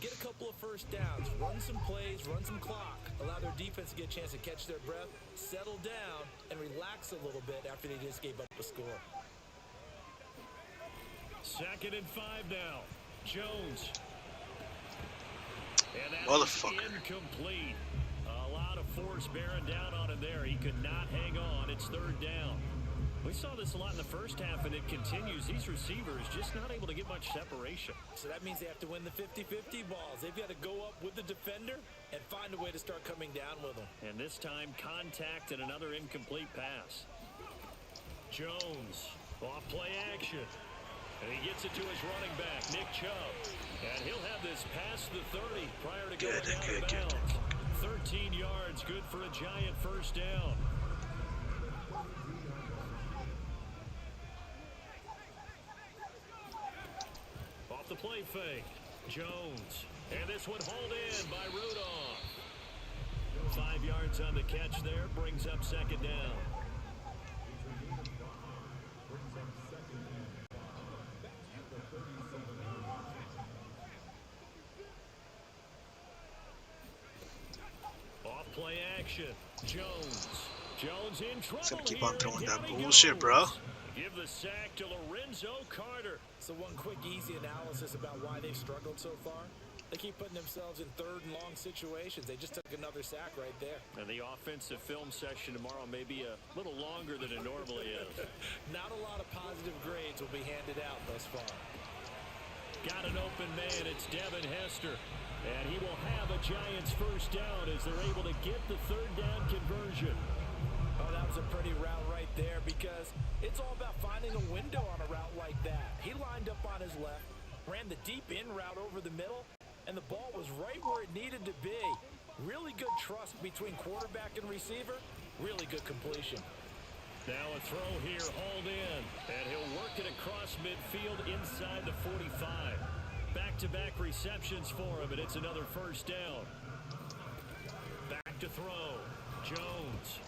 get a couple of first downs, run some plays, run some clock, allow their defense to get a chance to catch their breath, settle down, and relax a little bit after they just gave up a score. 2nd and 5 now. Jones. And that Motherfucker. Incomplete. A lot of force bearing down on him there. He could not hang on. It's 3rd down. We saw this a lot in the first half, and it continues. These receivers just not able to get much separation. So that means they have to win the 50-50 balls. They've got to go up with the defender and find a way to start coming down with them. And this time, contact and another incomplete pass. Jones, off play action. And he gets it to his running back, Nick Chubb. And he'll have this past the 30 prior to going out of bounds. 13 yards, good for a Giant first down. Off the play fake, Jones. And this one hauled in by Rudolph. 5 yards on the catch there, brings up 2nd down. Play action. Jones in trouble. He's gonna keep on throwing that bullshit, bro. Give the sack to Lorenzo Carter. So one quick, easy analysis about why they've struggled so far. They keep putting themselves in 3rd and long situations. They just took another sack right there. And the offensive film session tomorrow may be a little longer than it normally is. Not a lot of positive grades will be handed out thus far. Got an open man. It's Devin Hester. And he will have a Giants first down as they're able to get the 3rd down conversion. Oh, that was a pretty route right there because it's all about finding a window on a route like that. He lined up on his left, ran the deep in route over the middle, and the ball was right where it needed to be. Really good trust between quarterback and receiver. Really good completion. Now a throw here, hauled in, and he'll work it across midfield inside the 45. Back-to-back receptions for him, and it's another first down. Back to throw. Jones.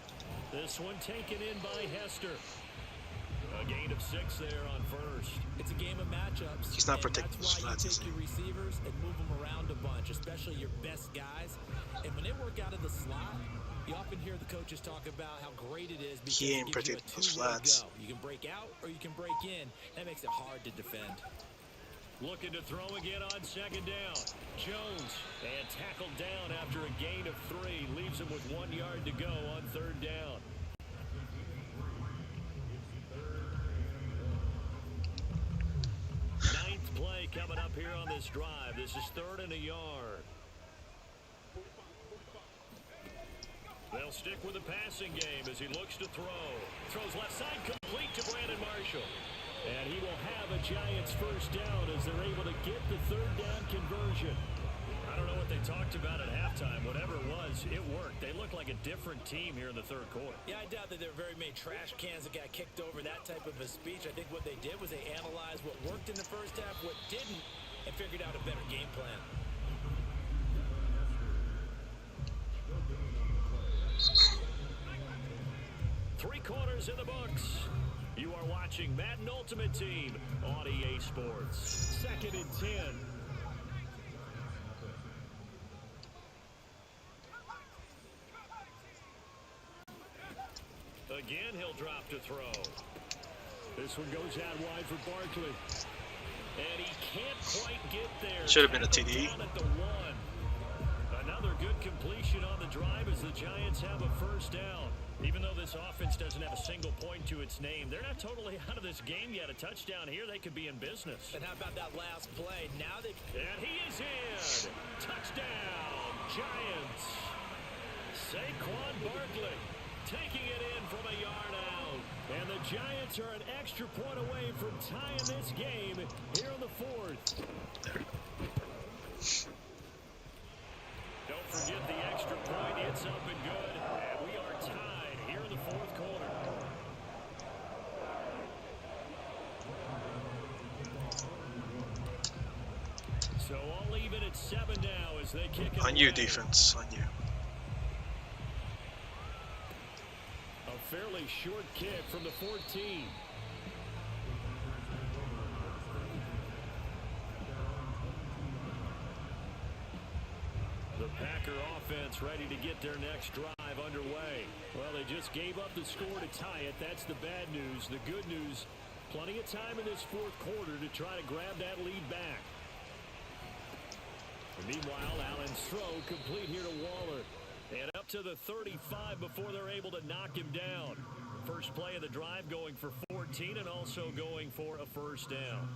This one taken in by Hester. A gain of 6 there on first. It's a game of matchups. He's not protecting the slats. That's why you take your receivers and move them around a bunch, especially your best guys. And when they work out of the slot, you often hear the coaches talk about how great it is because he ain't protecting those flats. You can break out or you can break in. That makes it hard to defend. Looking to throw again on second down. Jones, and tackled down after a gain of 3. Leaves him with 1 yard to go on third down. Ninth play coming up here on this drive. This is 3rd and a yard. They'll stick with the passing game as he looks to throw. Throws left side, complete to Brandon Marshall. And he will have a Giants first down as they're able to get the 3rd down conversion. I don't know what they talked about at halftime. Whatever it was, it worked. They look like a different team here in the 3rd quarter. Yeah, I doubt that there were very many trash cans that got kicked over, that type of a speech. I think what they did was they analyzed what worked in the first half, what didn't, and figured out a better game plan. Three quarters in the books. You are watching Madden Ultimate Team on EA Sports. 2nd and 10. Again, he'll drop to throw. This one goes out wide for Barkley. And he can't quite get there. Should have been a TD. At the 1. Another good completion on the drive as the Giants have a first down. Even though this offense doesn't have a single point to its name, they're not totally out of this game yet. A touchdown here, they could be in business. And how about that last play? Now they... And he is in! Touchdown, Giants! Saquan Barkley taking it in from a yard out. And the Giants are an extra point away from tying this game here in the 4th. Don't forget the extra point. It's up and good. And we are tied here in the 4th quarter. So all even at 7 now as they kick it On you, away. defense. On you. A fairly short kick from the 14. The Packer offense ready to get their next drive underway. Well, they just gave up the score to tie it. That's the bad news. The good news, plenty of time in this 4th quarter to try to grab that lead back. And meanwhile, Allen's throw complete here to Waller. And up to the 35 before they're able to knock him down. First play of the drive going for 14 and also going for a first down.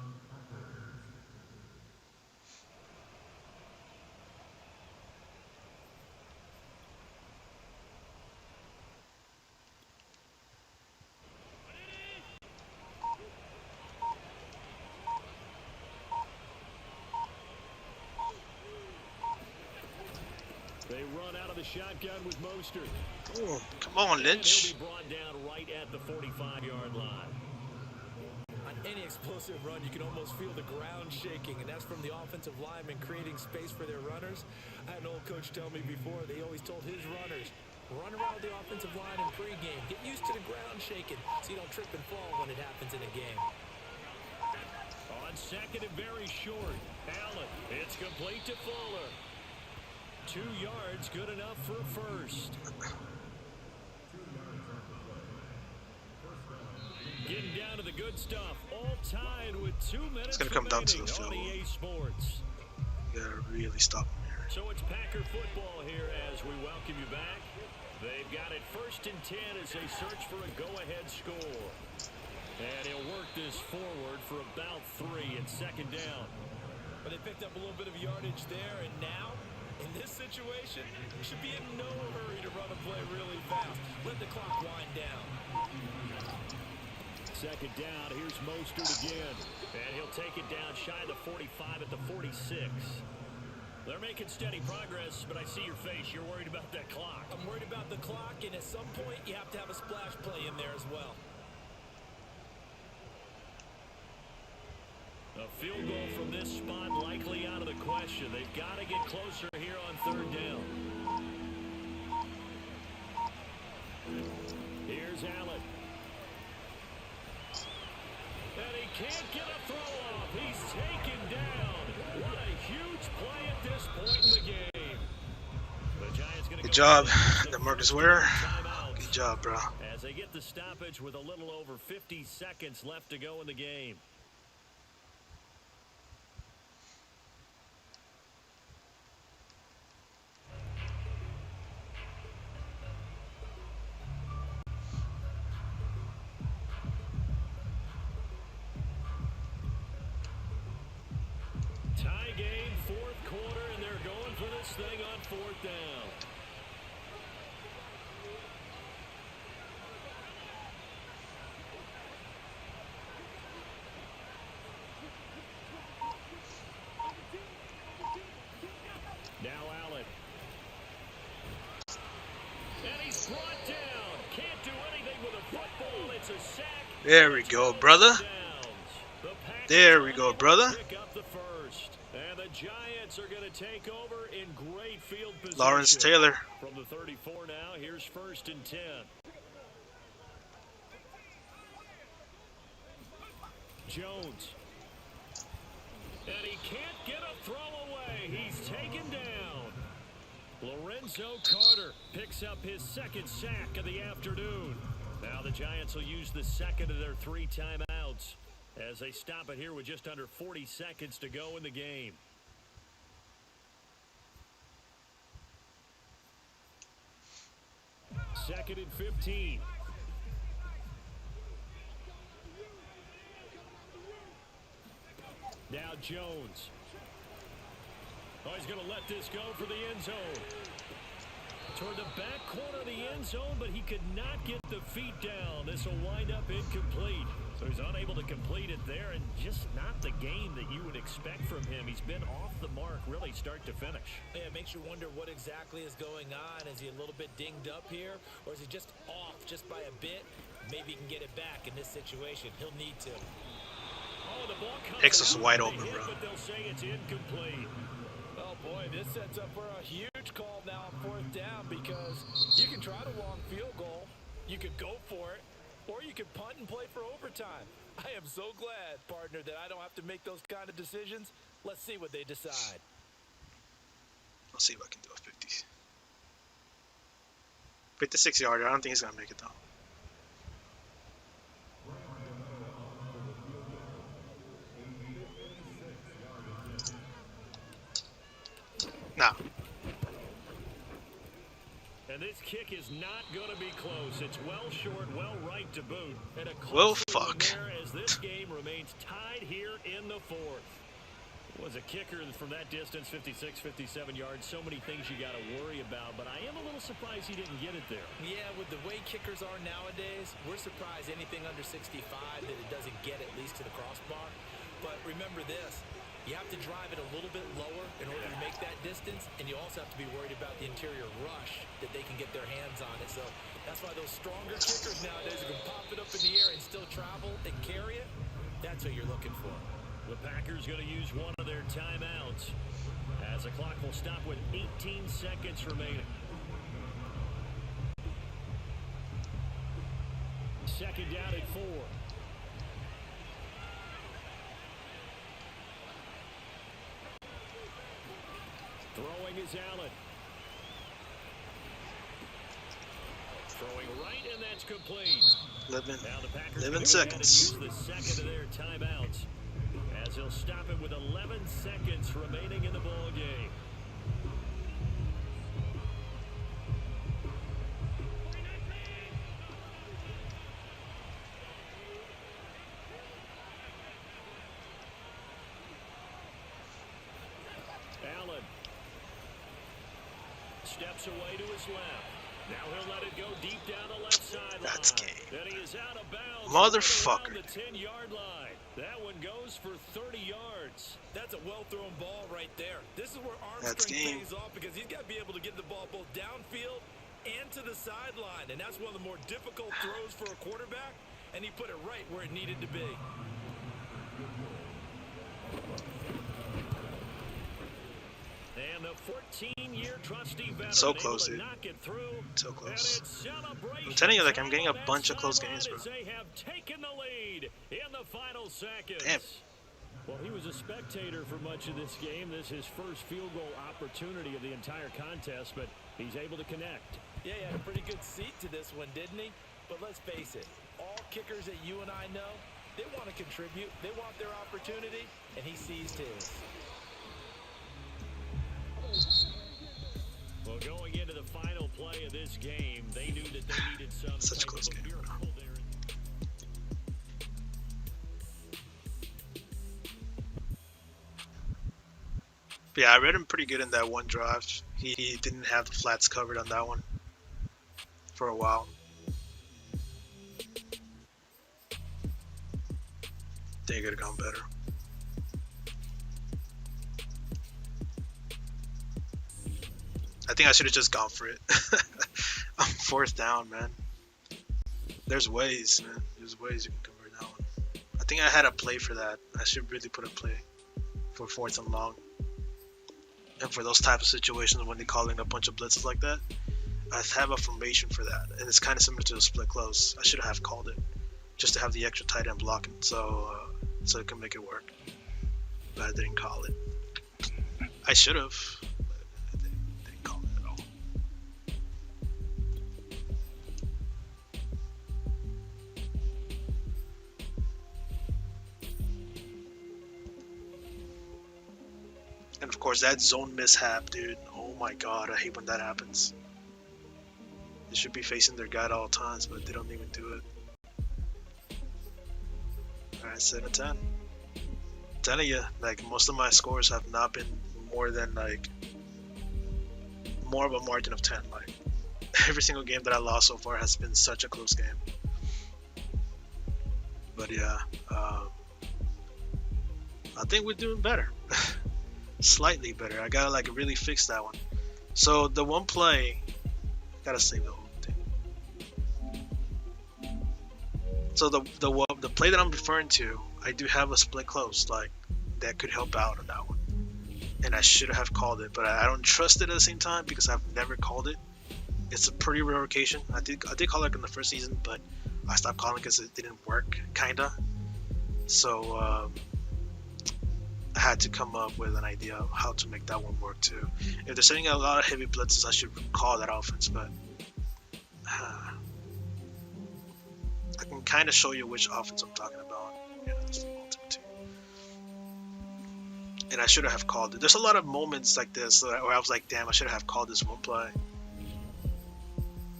They run out of the shotgun with Mostert. Oh, come on, Lynch. He'll be brought down right at the 45-yard line. On any explosive run, you can almost feel the ground shaking, and that's from the offensive linemen creating space for their runners. I had an old coach tell me before, they always told his runners, run around the offensive line in pregame. Get used to the ground shaking so you don't trip and fall when it happens in a game. On second and very short, Allen. It's complete to Fuller. 2 yards, good enough for a first. Getting down to the good stuff. All tied with 2 minutes. It's going to come down to the on field. EA Sports. You gotta really stop him here. So it's Packer football here as we welcome you back. They've got it 1st and 10 as they search for a go-ahead score. And he'll work this forward for about 3 and 2nd down. But they picked up a little bit of yardage there, and now, in this situation, should be in no hurry to run a play really fast. Let the clock wind down. 2nd down, here's Mostert again. And he'll take it down shy of the 45 at the 46. They're making steady progress, but I see your face. You're worried about that clock. I'm worried about the clock, and at some point, you have to have a splash play in there as well. A field goal from this spot likely out of the question. They've got to get closer here on third down. Here's Allen. And he can't get a throw off. He's taken down. What a huge play at this point in the game. The Giants gonna Good job, DeMarcus Ware. Good job, bro. As they get the stoppage with a little over 50 seconds left to go in the game. Tie game, fourth quarter, and they're going for this thing on fourth down. Now Allen. And he's brought down. Can't do anything with a football. It's a sack. There we go, brother. There we go, brother. And the Giants are going to take over in great field position. Lawrence Taylor. From the 34 now, here's 1st and 10. Jones. And he can't get a throw away. He's taken down. Lorenzo Carter picks up his 2nd sack of the afternoon. Now the Giants will use the 2nd of their 3 timeouts as they stop it here with just under 40 seconds to go in the game. Second and 15. Now Jones. Oh, he's going to let this go for the end zone. Toward the back corner of the end zone, but he could not get the feet down. This will wind up incomplete. So he's unable to complete it there, and just not the game that you would expect from him. He's been off the mark really start to finish. Yeah, it makes you wonder what exactly is going on. Is he a little bit dinged up here, or is he just off just by a bit? Maybe he can get it back in this situation. He'll need to. Oh, the ball comes X is out wide with a open, hit, bro. But they'll say it's incomplete. Oh boy, this sets up for a huge call now on fourth down, because you can try the long field goal, you could go for it, or you could punt and play for overtime. I am so glad, partner, that I don't have to make those kind of decisions. Let's see what they decide. I'll see if I can do a 50. 56 yarder. I don't think he's gonna make it though. No. And this kick is not going to be close. It's well short, well right to boot. And a Well, close fuck. one there as this game remains tied here in the 4th. Was a kicker from that distance, 56, 57 yards. So many things you got to worry about, but I am a little surprised he didn't get it there. Yeah, with the way kickers are nowadays, we're surprised anything under 65 that it doesn't get at least to the crossbar. But remember this. You have to drive it a little bit lower in order to make that distance, and you also have to be worried about the interior rush that they can get their hands on it. So that's why those stronger kickers nowadays who can pop it up in the air and still travel and carry it, that's what you're looking for. The Packers going to use one of their timeouts as the clock will stop with 18 seconds remaining. 2nd down at 4. Throwing is Allen. Throwing right, and that's complete. 11 seconds. Use the 2nd of their timeouts as he'll stop it with 11 seconds remaining in the ball game. Allen steps away to his left. Now he'll let it go deep down the left sideline. That's game. And he is out of bounds. Motherfucker. Right around the 10-yard line. That one goes for 30 yards. That's a well-thrown ball right there. This is where arm That's strength game. pays off because he's got to be able to get the ball both downfield and to the sideline. And that's one of the more difficult throws for a quarterback. And he put it right where it needed to be. And the 14-year trusty veteran So close, able to dude. knock it through. So close. And it's celebration I'm telling you, like, I'm getting a time on bunch that of close sideline games, bro. as they have taken the lead in the final seconds. Damn. Well, he was a spectator for much of this game. This is his first field goal opportunity of the entire contest, but he's able to connect. Yeah, he had a pretty good seat to this one, didn't he? But let's face it, all kickers that you and I know, they want to contribute. They want their opportunity, and he seized his. Well, going into the final play of this game, they knew that they needed some Such a type close of a game, bro. miracle there. But yeah, I read him pretty good in that one drive. He didn't have the flats covered on that one for a while. They could have gone better. I think I should have just gone for it. I'm fourth down, man. There's ways, man. There's ways you can convert that one. I think I had a play for that. I should really put a play for fourth and long. And for those type of situations when they call in a bunch of blitzes like that, I have a formation for that. And it's kind of similar to a split close. I should have called it just to have the extra tight end blocking so it can make it work. But I didn't call it. I should have. But I didn't call it at all. And of course, that zone mishap, dude. Oh my god, I hate when that happens. They should be facing their guy at all times, but they don't even do it. Alright, 7-10. Telling you, like, most of my scores have not been more than, like, more of a margin of 10. Like, every single game that I lost so far has been such a close game. But yeah, I think we're doing better. Slightly better. I gotta, like, really fix that one. So the one play, gotta save the whole thing. So the play that I'm referring to, I do have a split close, like, that could help out on that one. And I should have called it, but I don't trust it at the same time because I've never called it. It's a pretty rare occasion. I did call it in the first season, but I stopped calling because it didn't work, kinda. So I had to come up with an idea of how to make that one work too. If they're sending a lot of heavy blitzes, I should call that offense, but I can kind of show you which offense I'm talking about. Yeah, that's the ultimate team. And I should have called it. There's a lot of moments like this where I was like, damn, I should have called this one play.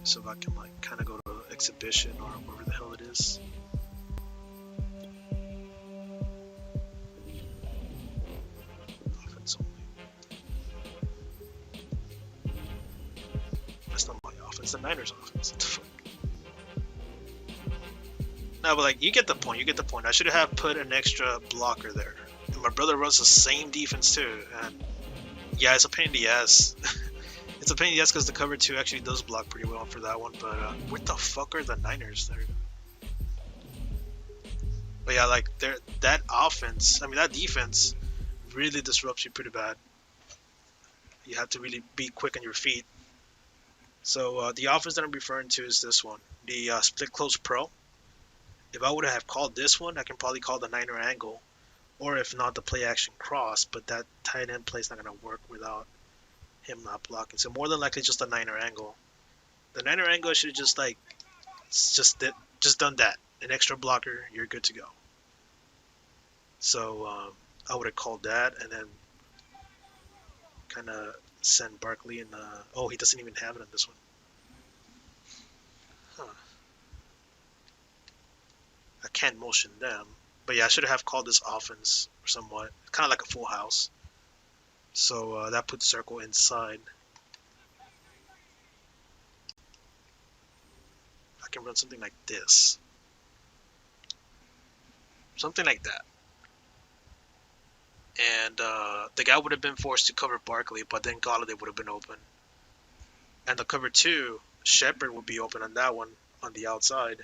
So if I can, like, kind of go to exhibition or wherever the hell it is. Offense only. That's not my offense. The Niners offense. What the fuck? No, but, like, you get the point. You get the point. I should have put an extra blocker there. And my brother runs the same defense too. And yeah, it's a pain in the ass. It's a pain in the ass because the cover 2 actually does block pretty well for that one. But what the fuck are the Niners there? But yeah, like, that offense, I mean, that defense really disrupts you pretty bad. You have to really be quick on your feet. So the offense that I'm referring to is this one, the split close pro. If I would have called this one, I can probably call the Niner angle, or if not, the play action cross. But that tight end play is not gonna work without him not blocking. So more than likely, just a Niner angle. The Niner angle, I should have just, like, just done that. An extra blocker, you're good to go. So I would have called that, and then kind of send Barkley and oh, he doesn't even have it on this one. Huh. I can't motion them. But yeah, I should have called this offense somewhat. Kind of like a full house. So that puts circle inside. I can run something like this. Something like that. and the guy would have been forced to cover Barkley, but then Galloway would have been open. And the cover 2, Shepard would be open on that one on the outside,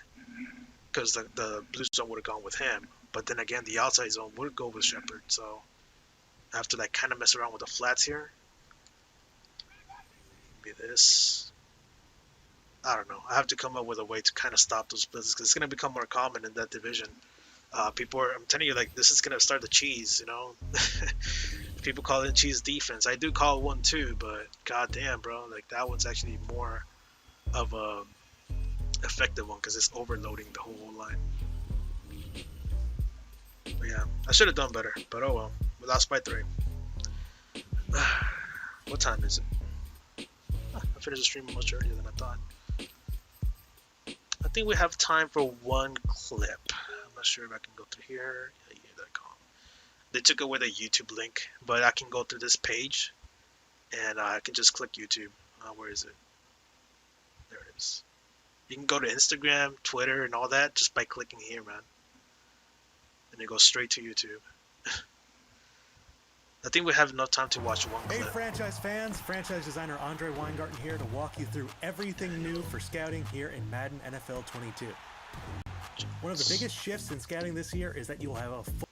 because the blue zone would have gone with him. But then again, the outside zone would go with Shepard. So after that, kind of mess around with the flats here. Maybe this. I don't know. I have to come up with a way to kind of stop those blitzes, because it's going to become more common in that division. People are, I'm telling you, like, this is going to start the cheese, you know? People call it cheese defense. I do call it one too, but goddamn, bro, like that one's actually more of a effective one because it's overloading the whole line. But yeah, I should have done better, but oh well. We lost by 3. What time is it? I finished the stream much earlier than I thought. I think we have time for one clip. I'm not sure if I can go through here. Yeah.com. They took away the YouTube link, but I can go through this page and I can just click YouTube. Where is it? There it is. You can go to Instagram, Twitter, and all that just by clicking here, man. And it goes straight to YouTube. I think we have enough time to watch one clip. Hey franchise fans, franchise designer Andre Weingarten here to walk you through everything new for scouting here in Madden NFL 22. One of the biggest shifts in scouting this year is that you'll have a full...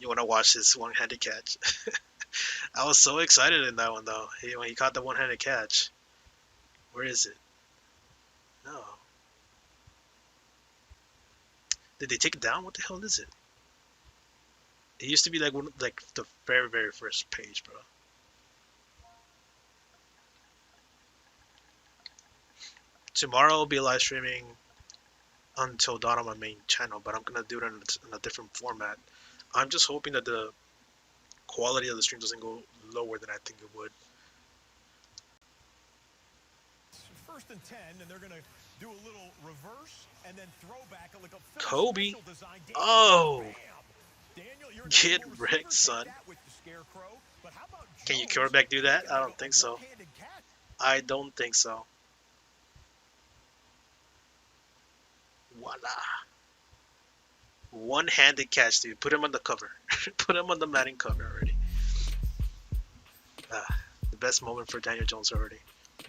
You want to watch this one-handed catch? I was so excited in that one though. When he caught the one-handed catch. Where is it? No. Did they take it down? What the hell is it? It used to be like the very, very first page, bro. Tomorrow I'll be live streaming until dawn on my main channel, but I'm gonna do it in a different format. I'm just hoping that the quality of the stream doesn't go lower than I think it would. First and 10, and they're gonna do a little reverse and then throw back like a Kobe. Oh. Get wrecked, son. Can your quarterback do that? I don't think so. I don't think so. Voila. One-handed catch, dude. Put him on the cover. Put him on the Madden cover already. The best moment for Daniel Jones already.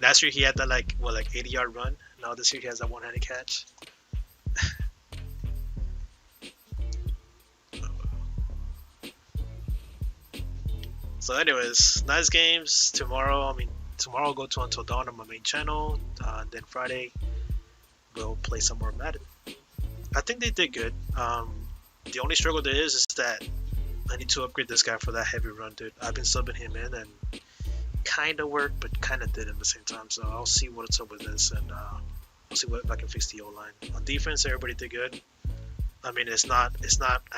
Last year he had that like 80-yard run. Now this year he has that one-handed catch. So anyways, nice games. Tomorrow I'll go to Until Dawn on my main channel. Then Friday we'll play some more Madden. I think they did good. The only struggle there is that I need to upgrade this guy for that heavy run, dude. I've been subbing him in and kind of worked, but kind of didn't at the same time. So I'll see what's up with this, and I'll see if I can fix the O-line. On defense, everybody did good. I mean, it's not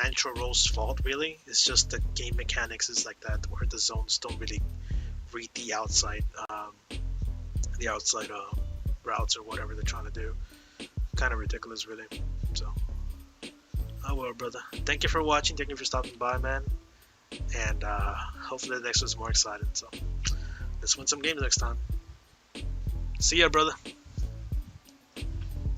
Antro Rose's fault really. It's just the game mechanics is like that, where the zones don't really read the outside routes or whatever they're trying to do. Kind of ridiculous, really. So, oh well, brother. Thank you for watching. Thank you for stopping by, man. And hopefully the next one's more exciting. So, let's win some games next time. See ya, brother.